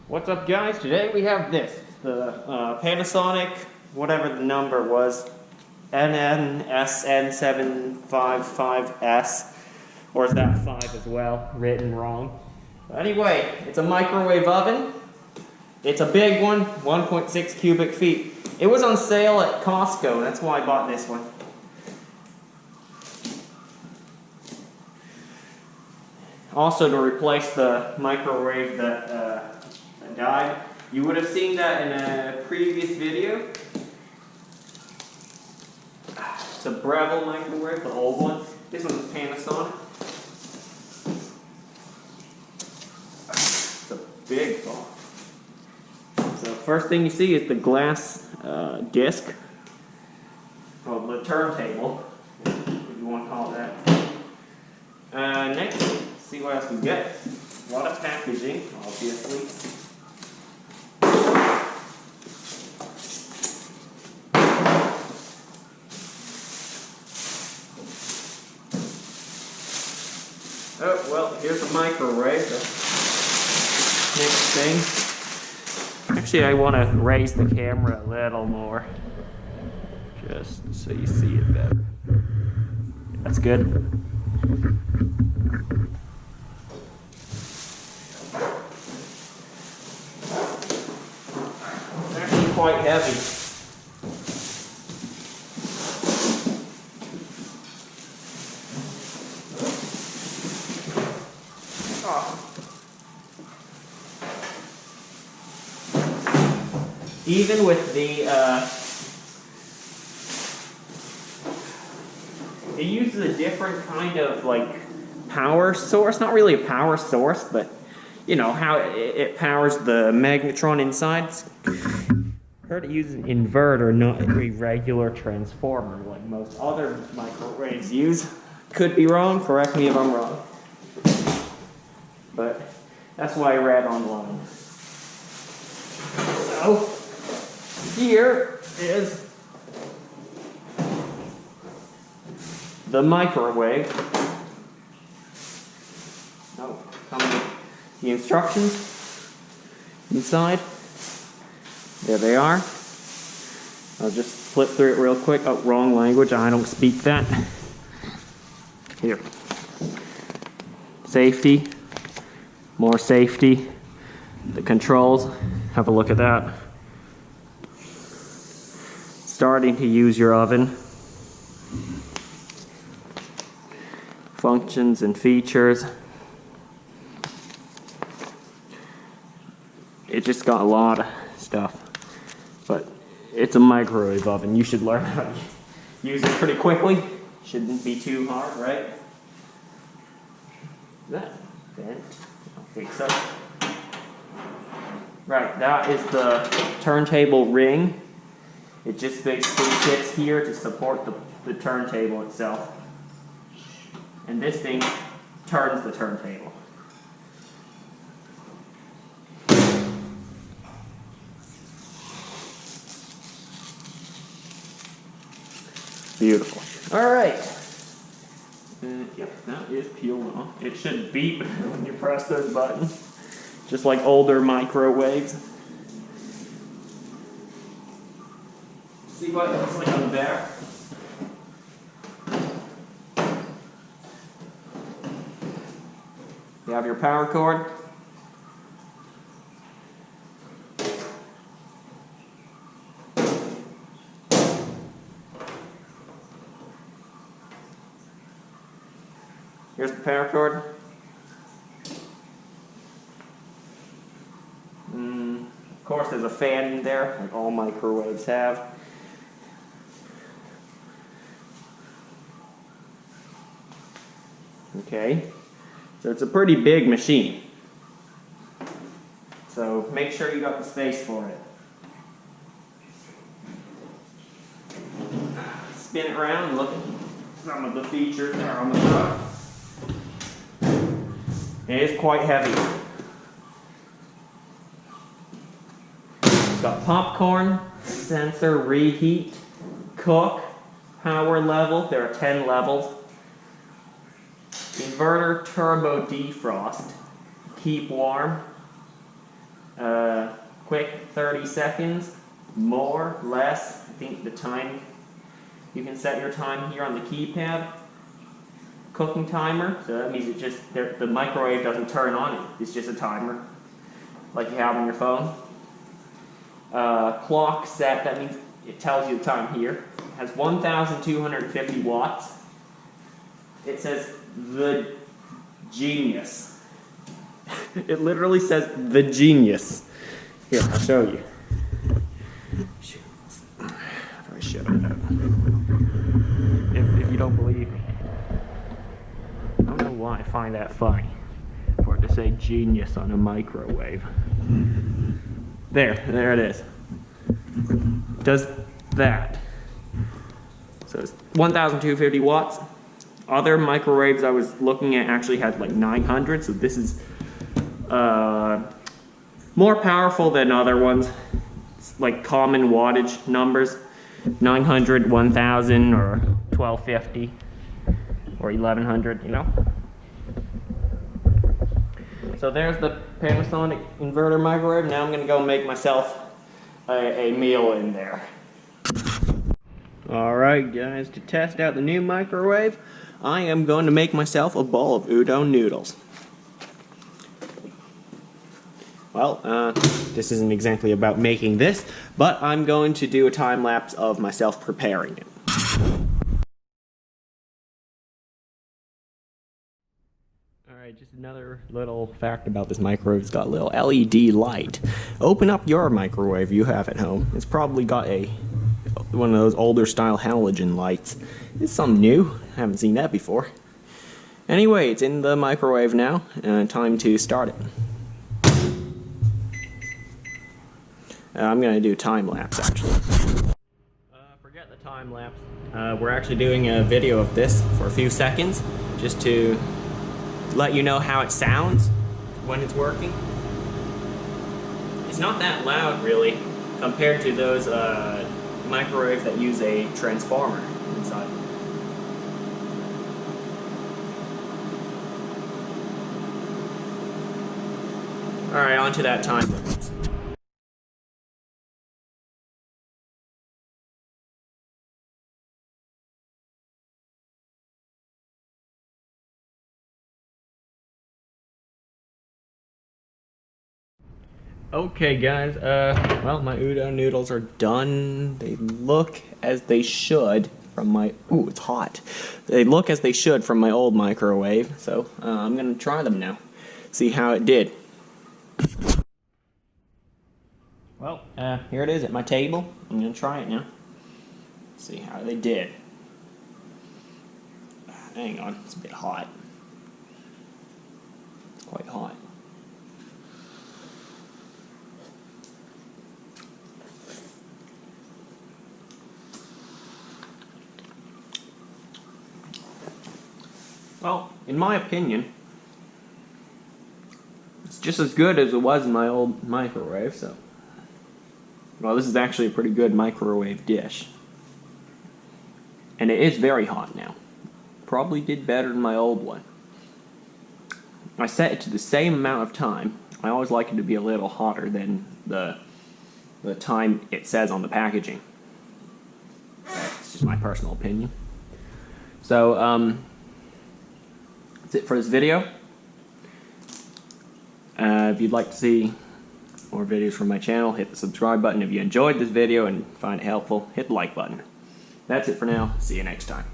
What's up, guys? Today we have this. It's the Panasonic, whatever the number was, NN-SN755S, or is that 5 as well, written wrong. But anyway, it's a microwave oven. It's a big one, 1.6 cubic feet. It was on sale at Costco, that's why I bought this one. Also, to replace the microwave that died. You would have seen that in a previous video. It's a Breville microwave, the old one. This one's Panasonic. It's a big box. So first thing you see is the glass disc, well, the turntable, if you want to call it that. Next, see what else we get. A lot of packaging, obviously. Oh, well, here's a microwave. The next thing. Actually, I want to raise the camera a little more, just so you see it better. That's good. It's actually quite heavy. Even with the, it uses a different kind of like power source. Not really a power source, but you know how it powers the magnetron inside. Heard it uses an inverter, not a regular transformer like most other microwaves use. Could be wrong. Correct me if I'm wrong. But that's what I read online. So here is the microwave. Oh, come with the instructions inside. There they are. I'll just flip through it real quick. Oh, wrong language. I don't speak that. Here. Safety. More safety. The controls. Have a look at that. Starting to use your oven. Functions and features. It just got a lot of stuff. But it's a microwave oven. You should learn how to use it pretty quickly. Shouldn't be too hard, right? That bent. I'll fix it. Right, that is the turntable ring. It just basically sits here to support the turntable itself. And this thing turns the turntable. Beautiful. Alright. Yep, that is peeled off. It should beep when you press those buttons. Just like older microwaves. See what it looks like on the back. You have your power cord. Here's the power cord. Of course, there's a fan in there, like all microwaves have. Okay, so it's a pretty big machine. So make sure you got the space for it. Spin it around and look at some of the features that are on the front. It is quite heavy. It's got popcorn, sensor, reheat, cook, power level. There are 10 levels. Inverter turbo defrost, keep warm, Quick 30 seconds, more, less. I think the time, you can set your time here on the keypad. Cooking timer, so that means it just, the microwave doesn't turn on, it's just a timer, like you have on your phone. Clock set, that means it tells you the time here. It has 1,250 watts. It says the genius. It literally says the genius. Here, I'll show you. How do I show it? If you don't believe me. I don't know why I find that funny, for it to say genius on a microwave. There it is. It does that. So it's 1,250 watts. Other microwaves I was looking at actually had like 900, so this is more powerful than other ones. It's like common wattage numbers. 900, 1,000, or 1,250. Or 1,100, you know. So there's the Panasonic inverter microwave. Now I'm going to go make myself a meal in there. Alright guys, to test out the new microwave, I am going to make myself a bowl of udon noodles. Well, this isn't exactly about making this, but I'm going to do a time lapse of myself preparing it. Alright, just another little fact about this microwave. It's got a little LED light. Open up your microwave you have at home. It's probably got one of those older style halogen lights. It's something new. I haven't seen that before. Anyway, it's in the microwave now. Time to start it. I'm going to do time lapse actually. Forget the time lapse. We're actually doing a video of this for a few seconds just to let you know how it sounds when it's working. It's not that loud really compared to those microwaves that use a transformer inside. Alright, on to that time lapse. Okay guys, well my udon noodles are done. They look as they should from my, ooh it's hot. They look as they should from my old microwave, so I'm gonna try them now. See how it did. Well, here it is at my table. I'm gonna try it now. See how they did. Hang on, it's a bit hot. It's quite hot. Well, in my opinion, it's just as good as it was in my old microwave, so. Well, this is actually a pretty good microwave dish. And it is very hot now. Probably did better than my old one. I set it to the same amount of time. I always like it to be a little hotter than the time it says on the packaging. That's just my personal opinion. So, that's it for this video. If you'd like to see more videos from my channel, hit the subscribe button. If you enjoyed this video and find it helpful, hit the like button. That's it for now. See you next time.